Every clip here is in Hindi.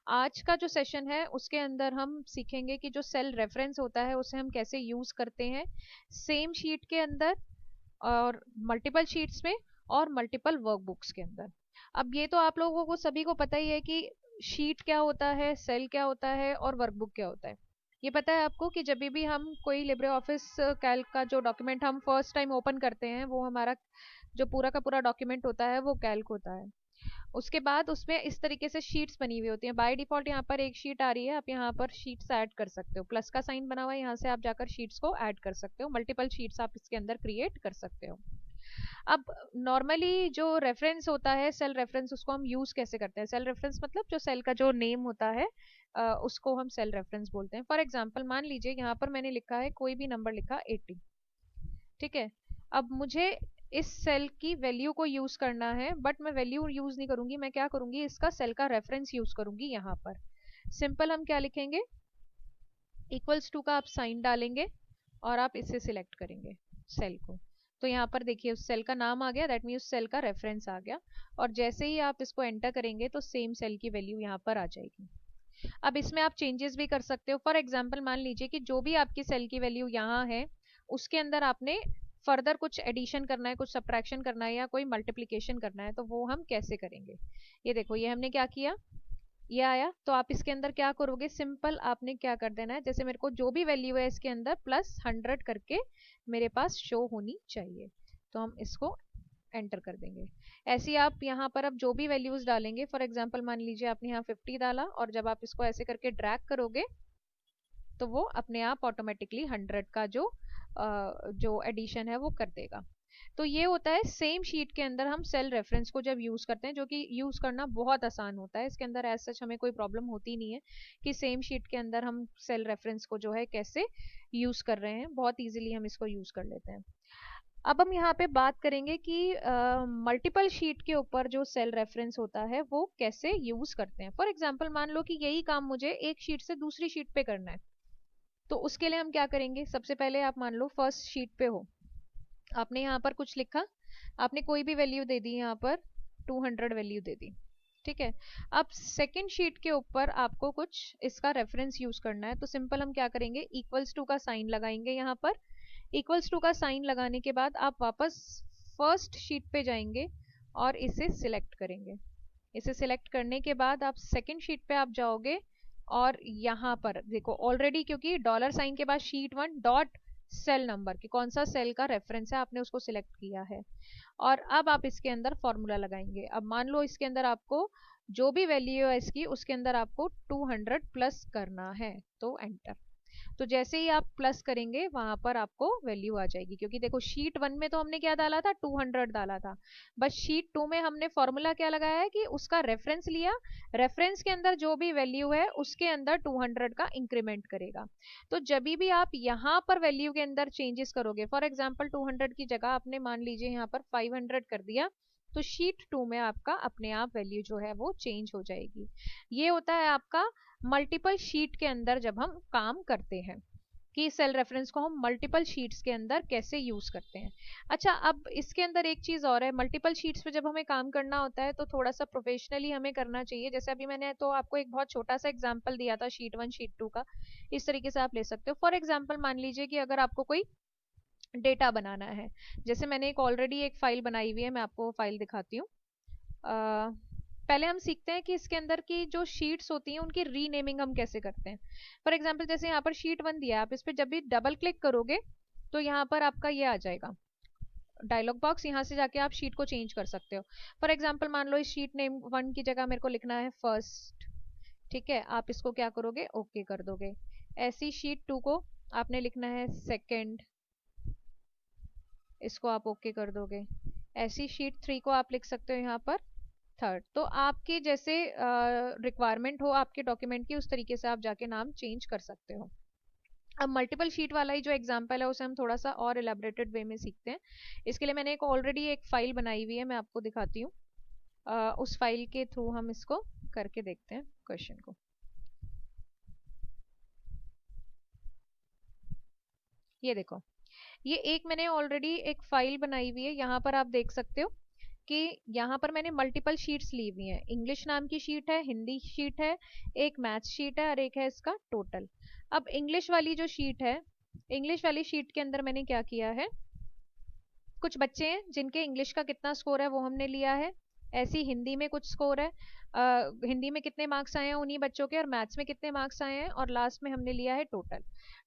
आज का जो सेशन है उसके अंदर हम सीखेंगे कि जो सेल रेफरेंस होता है उसे हम कैसे यूज करते हैं सेम शीट के अंदर और मल्टीपल शीट्स में और मल्टीपल वर्कबुक्स के अंदर। अब ये तो आप लोगों को सभी को पता ही है कि शीट क्या होता है, सेल क्या होता है और वर्कबुक क्या होता है। ये पता है आपको कि जब भी हम कोई लिब्रे ऑफिस कैल्क का जो डॉक्यूमेंट हम फर्स्ट टाइम ओपन करते हैं वो हमारा जो पूरा का पूरा डॉक्यूमेंट होता है वो कैल्क होता है। उसके बाद उसमें इस तरीके से शीट्स बनी हुई होती हैं। बाय डिफॉल्ट यहाँ पर एक शीट आ रही है, आप यहाँ पर शीट्स ऐड कर सकते हो, प्लस का साइन बना हुआ है, यहाँ से आप जाकर शीट्स को ऐड कर सकते हो, मल्टीपल शीट्स आप इसके अंदर क्रिएट कर सकते हो। अब नॉर्मली जो रेफरेंस होता है सेल रेफरेंस, उसको हम यूज कैसे करते हैं? सेल रेफरेंस मतलब जो सेल का जो नेम होता है उसको हम सेल रेफरेंस बोलते हैं। फॉर एग्जांपल मान लीजिए यहाँ पर मैंने लिखा है कोई भी नंबर लिखा 80, ठीक है। अब मुझे इस सेल की वैल्यू को यूज करना है, बट मैं वैल्यू यूज नहीं करूंगी, मैं क्या करूंगी, इसका सेल का रेफरेंस यूज करूंगी। यहाँ पर सिंपल हम क्या लिखेंगे, इक्वल्स टू का आप साइन डालेंगे और आप इसे सिलेक्ट करेंगे सेल को। तो यहाँ पर देखिए उस सेल का नाम आ गया, दैट मीन उस सेल का रेफरेंस आ गया। और जैसे ही आप इसको एंटर करेंगे तो सेम सेल की वैल्यू यहाँ पर आ जाएगी। अब इसमें आप चेंजेस भी कर सकते हो। फॉर एग्जाम्पल मान लीजिए कि जो भी आपकी सेल की वैल्यू यहाँ है उसके अंदर आपने फर्दर कुछ एडिशन करना है, कुछ सब्ट्रैक्शन करना है या कोई मल्टीप्लिकेशन करना है, तो वो हम कैसे करेंगे। ये देखो ये हमने क्या किया, ये आया, तो आप इसके अंदर क्या करोगे, सिंपल आपने क्या कर देना है, जैसे मेरे को जो भी वैल्यू है इसके अंदर +100 करके मेरे पास शो होनी चाहिए, तो हम इसको एंटर कर देंगे। ऐसे ही आप यहाँ पर अब जो भी वैल्यूज डालेंगे, फॉर एग्जांपल मान लीजिए आपने यहाँ 50 डाला और जब आप इसको ऐसे करके ड्रैग करोगे तो वो अपने आप ऑटोमेटिकली 100 का जो एडिशन है वो कर देगा। तो ये होता है सेम शीट के अंदर हम सेल रेफरेंस को जब यूज करते हैं, जो कि यूज करना बहुत आसान होता है। इसके अंदर एज सच हमें कोई प्रॉब्लम होती नहीं है कि सेम शीट के अंदर हम सेल रेफरेंस को जो है कैसे यूज कर रहे हैं, बहुत इजीली हम इसको यूज कर लेते हैं। अब हम यहाँ पे बात करेंगे कि मल्टीपल शीट के ऊपर जो सेल रेफरेंस होता है वो कैसे यूज करते हैं। फॉर एग्जांपल मान लो कि यही काम मुझे एक शीट से दूसरी शीट पे करना है, तो उसके लिए हम क्या करेंगे, सबसे पहले आप मान लो फर्स्ट शीट पे हो, आपने यहाँ पर कुछ लिखा, आपने कोई भी वैल्यू दे दी, यहाँ पर 200 वैल्यू दे दी, ठीक है। अब सेकंड शीट के ऊपर आपको कुछ इसका रेफरेंस यूज करना है, तो सिंपल हम क्या करेंगे, इक्वल्स टू का साइन लगाएंगे। यहाँ पर इक्वल्स टू का साइन लगाने के बाद आप वापस फर्स्ट शीट पे जाएंगे और इसे सिलेक्ट करेंगे। इसे सिलेक्ट करने के बाद आप सेकंड शीट पे आप जाओगे और यहाँ पर देखो ऑलरेडी, क्योंकि डॉलर साइन के बाद शीट 1 डॉट सेल नंबर की कौन सा सेल का रेफरेंस है आपने उसको सिलेक्ट किया है, और अब आप इसके अंदर फॉर्मूला लगाएंगे। अब मान लो इसके अंदर आपको जो भी वैल्यू है इसकी उसके अंदर आपको 200 प्लस करना है, तो एंटर। तो जैसे ही आप प्लस करेंगे वहां पर आपको वैल्यू आ जाएगी, क्योंकि देखो शीट 1 में तो हमने क्या डाला था, 200 डाला था, बट शीट 2 में हमने फॉर्मूला क्या लगाया है कि उसका रेफरेंस लिया, रेफरेंस के अंदर जो भी वैल्यू है उसके अंदर 200 का इंक्रीमेंट करेगा। तो जब भी आप यहाँ पर वैल्यू के अंदर चेंजेस करोगे, फॉर एग्जाम्पल 200 की जगह आपने मान लीजिए यहाँ पर 500 कर दिया, तो शीट 2 में आपका अपने आप वैल्यू जो है वो चेंज हो जाएगी। ये होता है आपका मल्टीपल शीट के अंदर जब हम काम करते हैं, कि सेल रेफरेंस को हम मल्टीपल शीट्स के अंदर कैसे यूज करते हैं। अच्छा, अब इसके अंदर एक चीज और है, मल्टीपल शीट्स पे जब हमें काम करना होता है तो थोड़ा सा प्रोफेशनली हमें करना चाहिए। जैसे अभी मैंने तो आपको एक बहुत छोटा सा एग्जांपल दिया था शीट 1 शीट 2 का, इस तरीके से आप ले सकते हो। फॉर एग्जांपल मान लीजिए कि अगर आपको कोई डेटा बनाना है, जैसे मैंने एक ऑलरेडी एक फाइल बनाई हुई है, मैं आपको फाइल दिखाती हूँ। पहले हम सीखते हैं कि इसके अंदर की जो शीट्स होती हैं उनकी रीनेमिंग हम कैसे करते हैं। फॉर एग्जांपल जैसे यहाँ पर शीट 1 दिया है, आप इस पर जब भी डबल क्लिक करोगे तो यहाँ पर आपका ये आ जाएगा डायलॉग बॉक्स, यहाँ से जाके आप शीट को चेंज कर सकते हो। फॉर एग्जांपल मान लो इस शीट 1 की जगह मेरे को लिखना है फर्स्ट, ठीक है, आप इसको क्या करोगे, ओके कर दोगे। ऐसी शीट 2 को आपने लिखना है सेकेंड, इसको आप ओके कर दोगे। ऐसी शीट 3 को आप लिख सकते हो यहाँ पर थर्ड। तो आपकी जैसे रिक्वायरमेंट हो आपके डॉक्यूमेंट की, उस तरीके से आप जाके नाम चेंज कर सकते हो। अब मल्टीपल शीट वाला ही जो एग्जांपल है उसे हम थोड़ा सा और एलेबरेटेड वे में सीखते हैं। इसके लिए मैंने एक ऑलरेडी एक फाइल बनाई हुई है, मैं आपको दिखाती हूँ। उस फाइल के थ्रू हम इसको करके देखते हैं क्वेश्चन को। ये देखो, ये एक मैंने ऑलरेडी एक फाइल बनाई हुई है, यहाँ पर आप देख सकते हो कि यहाँ पर मैंने मल्टीपल शीट्स ली हुई हैं। इंग्लिश नाम की शीट है, हिंदी शीट है, एक मैथ्स शीट है और एक है इसका टोटल। अब इंग्लिश वाली जो शीट है, इंग्लिश वाली शीट के अंदर मैंने क्या किया है, कुछ बच्चे हैं जिनके इंग्लिश का कितना स्कोर है वो हमने लिया है। ऐसी हिंदी में कुछ स्कोर है, हिंदी में कितने मार्क्स आए हैं उन्हीं बच्चों के, और मैथ्स में कितने मार्क्स आए हैं, और लास्ट में हमने लिया है टोटल।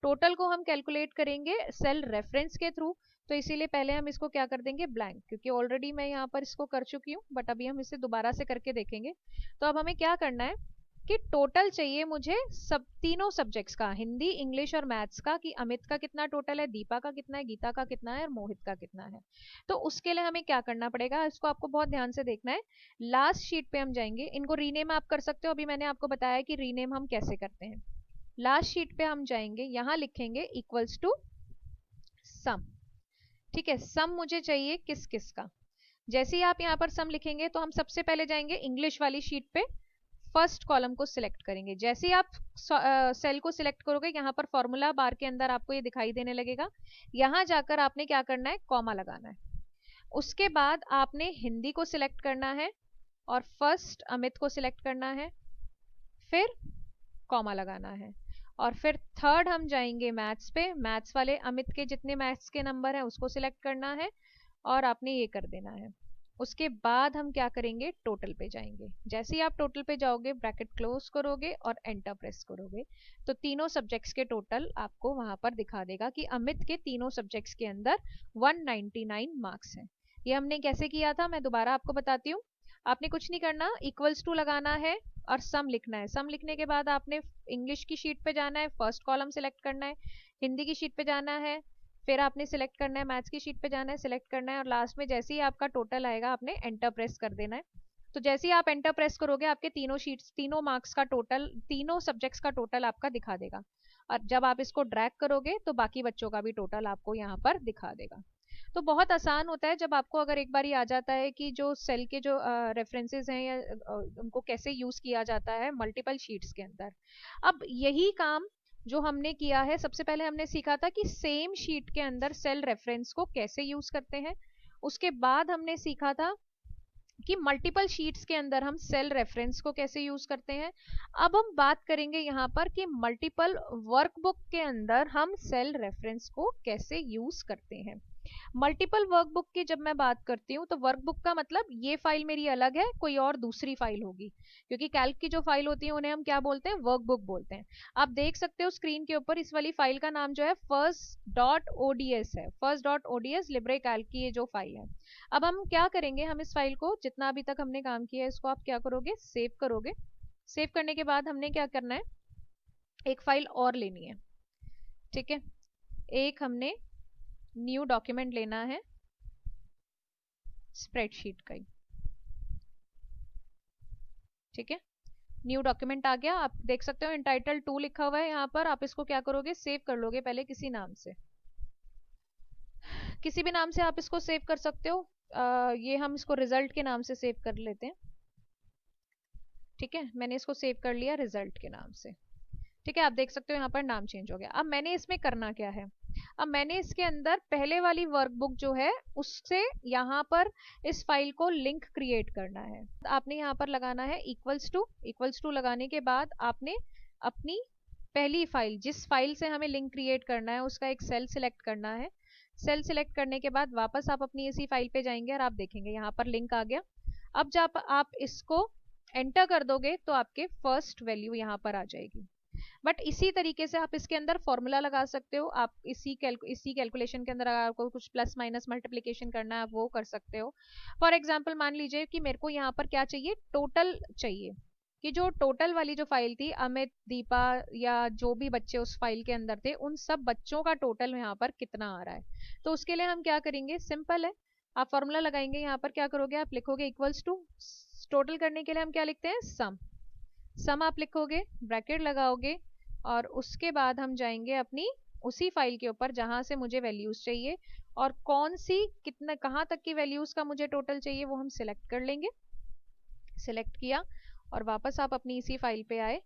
टोटल को हम कैलकुलेट करेंगे सेल रेफरेंस के थ्रू, तो इसीलिए पहले हम इसको क्या कर देंगे ब्लैंक, क्योंकि ऑलरेडी मैं यहाँ पर इसको कर चुकी हूँ, बट अभी हम इसे दोबारा से करके देखेंगे। तो अब हमें क्या करना है कि टोटल चाहिए मुझे सब तीनों सब्जेक्ट्स का, हिंदी इंग्लिश और मैथ्स का, कि अमित का कितना टोटल है, दीपा का कितना है, गीता का कितना है और मोहित का कितना है। तो उसके लिए हमें क्या करना पड़ेगा, इसको आपको बहुत ध्यान से देखना है। लास्ट शीट पे हम जाएंगे, इनको रीनेम आप कर सकते हो, अभी मैंने आपको बताया कि रीनेम हम कैसे करते हैं। लास्ट शीट पे हम जाएंगे, यहाँ लिखेंगे इक्वल्स टू सम। ठीक है, सम मुझे चाहिए किस किस का। जैसे ही आप यहाँ पर सम लिखेंगे तो हम सबसे पहले जाएंगे इंग्लिश वाली शीट पे, फर्स्ट कॉलम को सिलेक्ट करेंगे। जैसे ही आप सेल को सिलेक्ट करोगे, यहाँ पर फॉर्मूला बार के अंदर आपको ये दिखाई देने लगेगा। यहाँ जाकर आपने क्या करना है, कॉमा लगाना है। उसके बाद आपने हिंदी को सिलेक्ट करना है और फर्स्ट अमित को सिलेक्ट करना है, फिर कॉमा लगाना है। और फिर थर्ड हम जाएंगे मैथ्स पे, मैथ्स वाले अमित के जितने मैथ्स के नंबर हैं उसको सिलेक्ट करना है और आपने ये कर देना है। उसके बाद हम क्या करेंगे, टोटल पे जाएंगे। जैसे ही आप टोटल पे जाओगे, ब्रैकेट क्लोज करोगे और एंटर प्रेस करोगे, तो तीनों सब्जेक्ट्स के टोटल आपको वहां पर दिखा देगा कि अमित के तीनों सब्जेक्ट्स के अंदर 199 मार्क्स हैं। ये हमने कैसे किया था मैं दोबारा आपको बताती हूँ। आपने कुछ नहीं करना, इक्वल्स टू लगाना है और सम लिखना है। सम लिखने के बाद आपने इंग्लिश की शीट पे जाना है, फर्स्ट कॉलम सिलेक्ट करना है, हिंदी की शीट पे जाना है, फिर आपने सिलेक्ट करना है, मैथ्स की शीट पे जाना है, सिलेक्ट करना है, और लास्ट में जैसे ही आपका टोटल आएगा आपने एंटर प्रेस कर देना है। तो जैसे ही आप एंटर प्रेस करोगे, आपके तीनों शीट्स, तीनों मार्क्स का टोटल, तीनों सब्जेक्ट्स का टोटल आपका दिखा देगा। और जब आप इसको ड्रैग करोगे तो बाकी बच्चों का भी टोटल आपको यहाँ पर दिखा देगा। तो बहुत आसान होता है जब आपको अगर एक बार आ जाता है कि जो सेल के जो रेफरेंसेस हैं या उनको कैसे यूज किया जाता है मल्टीपल शीट्स के अंदर। अब यही काम जो हमने किया है, सबसे पहले हमने सीखा था कि सेम शीट के अंदर सेल रेफरेंस को कैसे यूज करते हैं। उसके बाद हमने सीखा था कि मल्टीपल शीट्स के अंदर हम सेल रेफरेंस को कैसे यूज करते हैं। अब हम बात करेंगे यहाँ पर कि मल्टीपल वर्कबुक के अंदर हम सेल रेफरेंस को कैसे यूज करते हैं। मल्टीपल वर्कबुक की जब मैं बात करती हूँ, तो वर्कबुक का मतलब ये फाइल मेरी अलग है, कोई और दूसरी फाइल होगी, क्योंकि कैल्क की जो फाइल होती है उन्हें हम क्या बोलते हैं, वर्कबुक बोलते हैं। आप देख सकते हो स्क्रीन के ऊपर, इस वाली फाइल का नाम जो है first.ods है। first.ods लिब्रे कैल्क की ये जो फाइल है। अब हम क्या करेंगे, हम इस फाइल को, जितना अभी तक हमने काम किया है इसको आप क्या करोगे, सेव करोगे। सेव करने के बाद हमने क्या करना है, एक फाइल और लेनी है। ठीक है, एक हमने न्यू डॉक्यूमेंट लेना है स्प्रेडशीट का ही। ठीक है, न्यू डॉक्यूमेंट आ गया, आप देख सकते हो इंटाइटल 2 लिखा हुआ है यहाँ पर। आप इसको क्या करोगे, सेव कर लोगे पहले किसी नाम से, किसी भी नाम से आप इसको सेव कर सकते हो। ये हम इसको रिजल्ट के नाम से सेव कर लेते हैं। ठीक है, मैंने इसको सेव कर लिया रिजल्ट के नाम से। ठीक है, आप देख सकते हो यहाँ पर नाम चेंज हो गया। अब मैंने इसमें करना क्या है, अब मैंने इसके अंदर पहले वाली वर्कबुक जो है उससे यहाँ पर इस फाइल को लिंक क्रिएट करना है। आपने यहाँ पर लगाना है इक्वल्स टू लगाने के बाद आपने अपनी पहली फाइल, जिस फाइल से हमें लिंक क्रिएट करना है उसका एक सेल सिलेक्ट करना है। सेल सिलेक्ट करने के बाद वापस आप अपनी इसी फाइल पे जाएंगे और आप देखेंगे यहाँ पर लिंक आ गया। अब जब आप इसको एंटर कर दोगे तो आपके फर्स्ट वैल्यू यहाँ पर आ जाएगी। बट इसी तरीके से आप इसके अंदर फॉर्मूला लगा सकते हो। आप इसी कैलकुलेशन के अंदर अगर आपको कुछ प्लस माइनस मल्टीप्लिकेशन करना है आप वो कर सकते हो। फॉर एग्जांपल मान लीजिए कि मेरे को यहाँ पर क्या चाहिए, टोटल चाहिए, कि जो टोटल वाली जो फाइल थी, अमित, दीपा या जो भी बच्चे उस फाइल के अंदर थे, उन सब बच्चों का टोटल यहाँ पर कितना आ रहा है। तो उसके लिए हम क्या करेंगे, सिंपल है, आप फॉर्मूला लगाएंगे। यहाँ पर क्या करोगे, आप लिखोगे इक्वल्स टू, टोटल करने के लिए हम क्या लिखते हैं, सम आप लिखोगे, ब्रैकेट लगाओगे, और उसके बाद हम जाएंगे अपनी उसी फाइल के ऊपर जहां से मुझे वैल्यूज चाहिए, और कौन सी कितना कहाँ तक की वैल्यूज का मुझे टोटल चाहिए वो हम सिलेक्ट कर लेंगे। सिलेक्ट किया और वापस आप अपनी इसी फाइल पे आए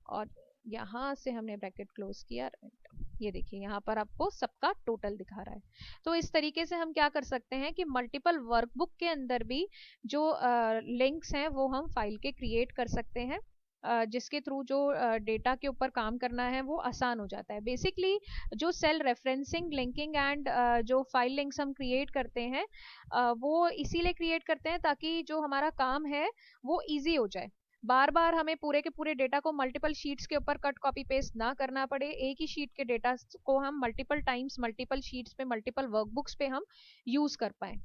और यहाँ से हमने ब्रैकेट क्लोज किया। ये देखिए यहाँ पर आपको सबका टोटल दिखा रहा है। तो इस तरीके से हम क्या कर सकते हैं कि मल्टीपल वर्कबुक के अंदर भी जो लिंक्स हैं वो हम फाइल के क्रिएट कर सकते हैं, जिसके थ्रू जो डेटा के ऊपर काम करना है वो आसान हो जाता है। बेसिकली जो सेल रेफरेंसिंग, लिंकिंग एंड जो फाइल लिंक्स हम क्रिएट करते हैं, वो इसीलिए क्रिएट करते हैं ताकि जो हमारा काम है वो इजी हो जाए। बार बार हमें पूरे के पूरे डेटा को मल्टीपल शीट्स के ऊपर कट कॉपी पेस्ट ना करना पड़े, एक ही शीट के डेटा को हम मल्टीपल टाइम्स, मल्टीपल शीट्स पे, मल्टीपल वर्कबुक्स पे हम यूज कर पाए।